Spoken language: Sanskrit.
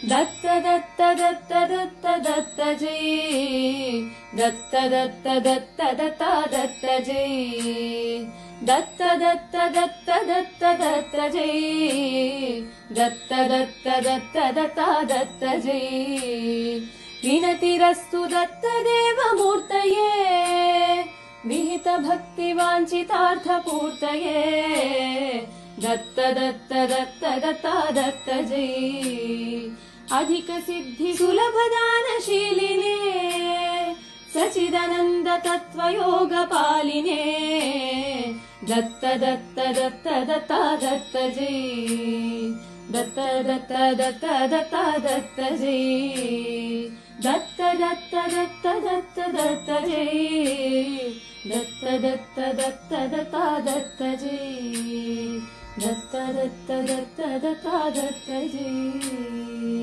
दत्त दत्त दत्त दत्त दत्त जय दत्त दत्त दत्त दत्त दत्त जय दत्त दत्त दत्त दत्त दत्त जय दत्त दत्त दत्त दत्त दत्त जय विनतिरस्तु दत्त देवमूर्तये विहित भक्ति वाञ्छितार्थपूर्तये दत्त दत्त दत्त दत्त दत्त जय अधिक सिद्धि सुलभ दानशीलिने सचिदानंद तत्व योग पालिने दत्त दत्त दत्त दत्त दत्त जय दत्त दत्त दत्त दत्त दत्त जय दत्त दत्त दत्त दत्त दत्त जय दत्त दत्त दत्त दत्त दत्त जय दत्त दत्त दत्त दत्त दत्त जय।